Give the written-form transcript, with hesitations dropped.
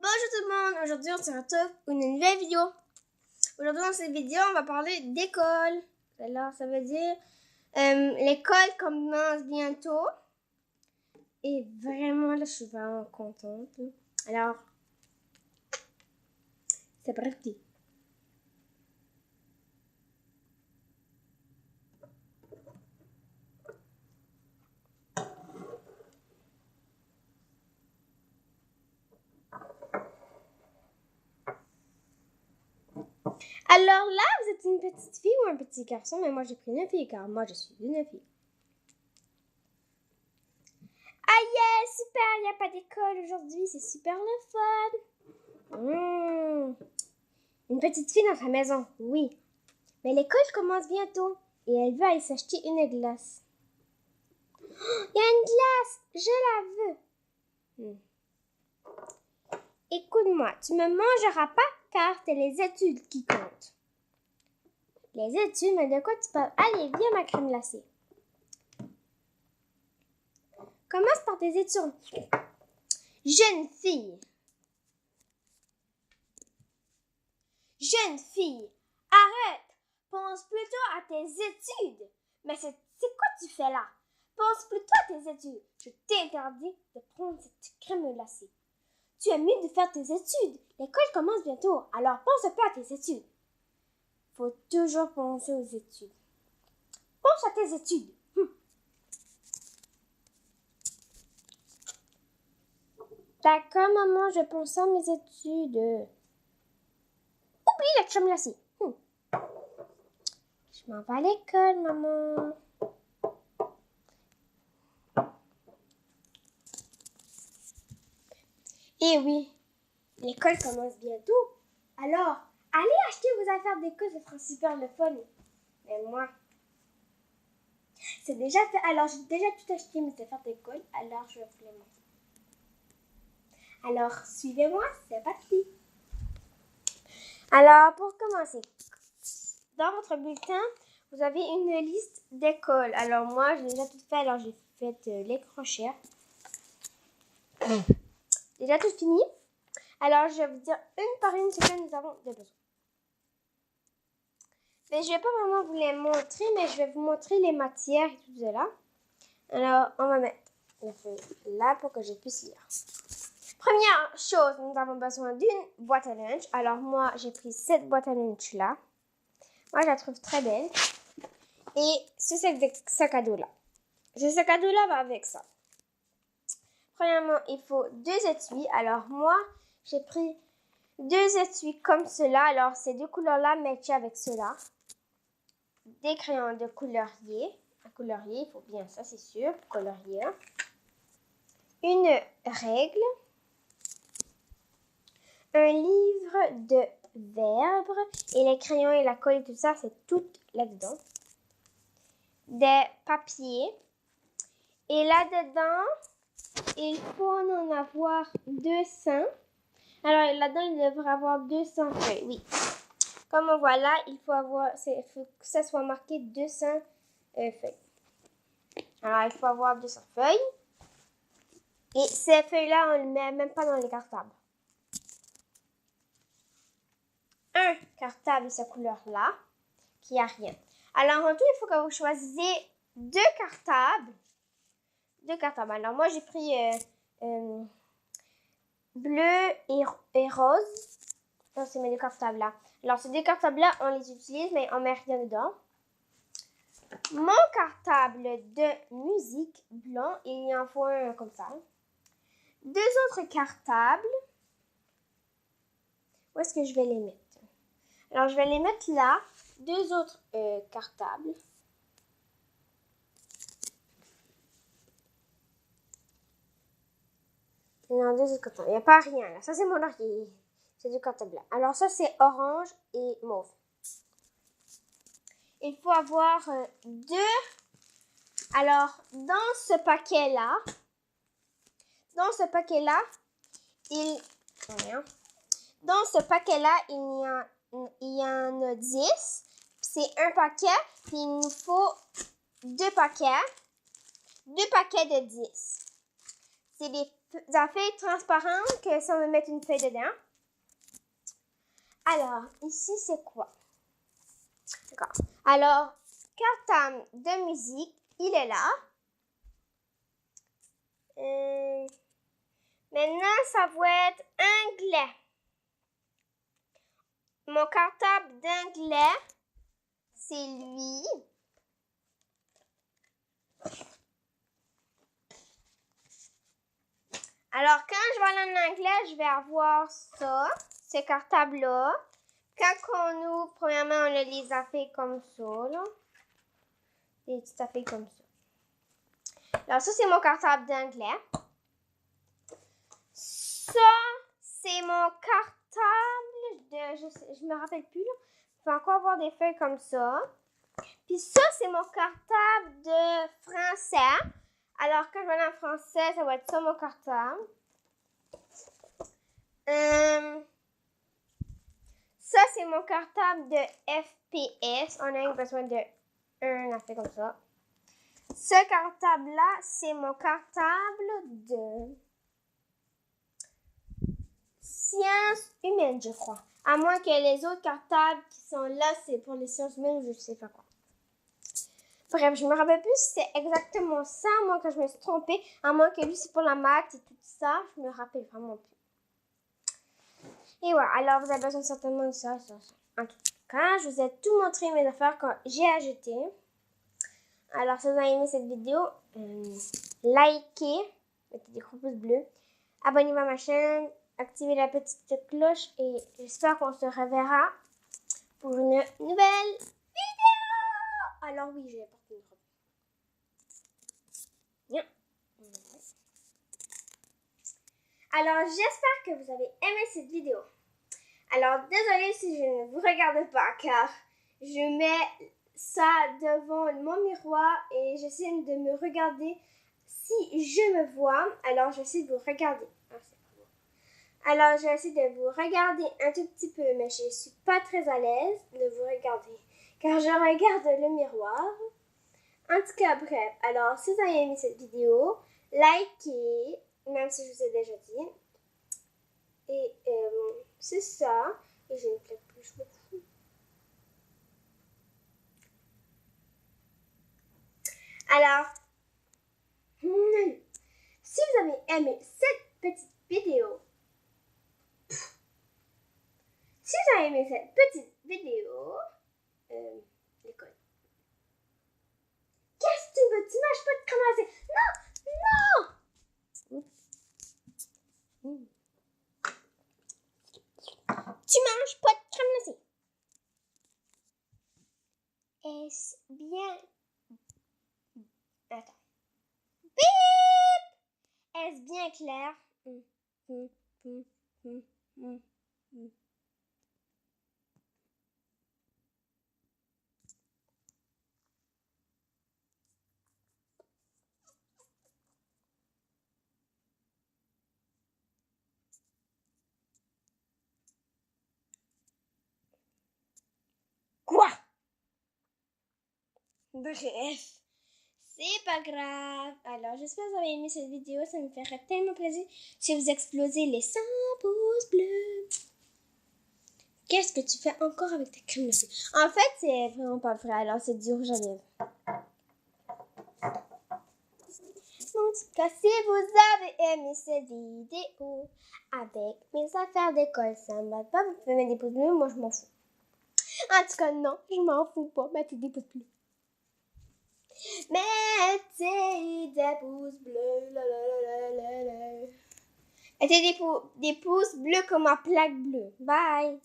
Bonjour tout le monde, aujourd'hui on se retrouve pour une nouvelle vidéo. Aujourd'hui dans cette vidéo on va parler d'école. Alors ça veut dire l'école commence bientôt. Et vraiment là je suis vraiment contente. Alors c'est parti. Alors là, vous êtes une petite fille ou un petit garçon? Mais moi, j'ai pris une fille, car moi, je suis une fille. Ah yeah, super, il n'y a pas d'école aujourd'hui, c'est super le fun. Une petite fille dans sa maison, oui. Mais l'école commence bientôt et elle veut aller s'acheter une glace. Oh, il y a une glace, je la veux. Écoute-moi, tu me mangeras pas car c'est les études qui comptent. Les études, mais de quoi tu parles? Allez, viens ma crème glacée. Commence par tes études. Jeune fille. Jeune fille, arrête. Pense plutôt à tes études. Mais c'est quoi tu fais là? Pense plutôt à tes études. Je t'interdis de prendre cette crème glacée. Tu es mieux de faire tes études. L'école commence bientôt, alors pense un peu à tes études. Faut toujours penser aux études. Pense à tes études. D'accord, maman, je pense à mes études. Oublie la crème glacée. Je m'en vais à l'école, maman. Eh oui, l'école commence bientôt. Alors, allez acheter vos affaires d'école, ce sera super le fun. Mais moi, c'est déjà fait. Alors, j'ai déjà tout acheté mes affaires d'école. Alors, je vais vous les montrer. Alors, suivez-moi, c'est parti. Alors, pour commencer, dans votre bulletin, vous avez une liste d'écoles. Alors, moi, j'ai déjà tout fait. Alors, j'ai fait les crochets. Déjà tout fini. Alors, je vais vous dire une par une ce que nous avons de besoin. Mais je ne vais pas vraiment vous les montrer, mais je vais vous montrer les matières et tout cela. Alors, on va mettre la feuille là pour que je puisse lire. Première chose, nous avons besoin d'une boîte à lunch. Alors, moi, j'ai pris cette boîte à lunch là. Moi, je la trouve très belle. Et ce sac à dos là. Ce sac à dos là va avec ça. Premièrement, il faut 2 étuis. Alors, moi, j'ai pris 2 étuis comme cela. Alors, ces 2 couleurs-là matchent avec cela. Des crayons de colorier. Un colorier, il faut bien ça, c'est sûr. Colorier. Une règle. Un livre de verbes. Et les crayons et la colle et tout ça, c'est tout là-dedans. Des papiers. Et là-dedans, il faut en avoir 200. Alors, là-dedans, il devrait avoir 200 feuilles, oui. Comme on voit là, il faut que ça soit marqué 200 feuilles. Alors, il faut avoir 200 feuilles. Et ces feuilles-là, on ne les met même pas dans les cartables. Un cartable de cette couleur-là, qui a rien. Alors, en tout, il faut que vous choisissez 2 cartables. 2 cartables. Alors, moi, j'ai pris bleu et rose. Non, c'est mes 2 cartables-là. Alors, ces 2 cartables-là, on les utilise, mais on ne met rien dedans. Mon cartable de musique blanc, il y en faut un comme ça. 2 autres cartables. Où est-ce que je vais les mettre? Alors, je vais les mettre là. 2 autres cartables. Non, 2 autres cartables. Il n'y a pas rien là. Ça, c'est mon oreiller. Ces 2 cartables là. Alors, ça, c'est orange et mauve. Il faut avoir 2. Alors, dans ce paquet-là, il y en a 10. C'est un paquet, puis il nous faut 2 paquets. 2 paquets de 10. C'est des la feuille transparente que si on veut mettre une feuille dedans. Alors, ici, c'est quoi? D'accord. Alors, cartable de musique, il est là. Maintenant, ça va être anglais. Mon cartable d'anglais, c'est lui. Alors, quand je vais aller en anglais, je vais avoir ça, ce cartable-là. Quand on ouvre, premièrement, on a les affaires comme ça, là. Des petites affaires comme ça. Alors, ça, c'est mon cartable d'anglais. Ça, c'est mon cartable de... Je me rappelle plus, là. Il faut encore avoir des feuilles comme ça. Puis ça, c'est mon cartable de français. Alors, quand je vais aller en français, ça va être ça, mon cartable. Ça, c'est mon cartable de FPS. On a besoin de un affaire comme ça. Ce cartable-là, c'est mon cartable de sciences humaines, je crois. À moins que les autres cartables qui sont là, c'est pour les sciences humaines, je sais pas quoi. Bref, je me rappelle plus si c'est exactement ça, moi, quand je me suis trompée. À moins que lui, c'est pour la maths et tout ça. Je me rappelle vraiment plus. Et voilà, alors vous avez besoin certainement de ça. En tout cas, je vous ai tout montré mes affaires que j'ai ajoutées. Alors, si vous avez aimé cette vidéo, likez, mettez des gros pouces bleus, abonnez-vous à ma chaîne, activez la petite cloche et j'espère qu'on se reverra pour une nouvelle vidéo. Alors oui, je vais porter une robe. Bien. Alors, j'espère que vous avez aimé cette vidéo. Alors, désolée si je ne vous regarde pas, car je mets ça devant mon miroir et j'essaie de me regarder. Si je me vois, alors j'essaie de vous regarder. Alors, j'essaie de vous regarder un tout petit peu, mais je ne suis pas très à l'aise de vous regarder, car je regarde le miroir. En tout cas, bref. Alors, si vous avez aimé cette vidéo, likez, même si je vous ai déjà dit. Et c'est ça. Et j'ai une plaque plus, je me fous. Alors, si vous avez aimé cette petite vidéo, l'école. Qu'est-ce que tu veux? Tu manges pas de crème glacée. Non, non. Tu manges pas de crème glacée. Est-ce bien... Attends. Bip! Est-ce bien clair? Quoi? Bref, c'est pas grave. Alors, j'espère que vous avez aimé cette vidéo. Ça me ferait tellement plaisir si vous explosez les 100 pouces bleus. Qu'est-ce que tu fais encore avec ta crème glacée? En fait, c'est vraiment pas vrai. Alors, c'est dur, j'enlève. En tout cas, si vous avez aimé cette vidéo avec mes affaires d'école, ça ne va pas. Vous pouvez mettre des pouces bleus. Moi, je m'en fous. En tout cas, non, je m'en fous pas. Mettez des pouces bleus. Mettez des pouces bleus. Mettez des pouces bleus comme ma plaque bleue. Bye.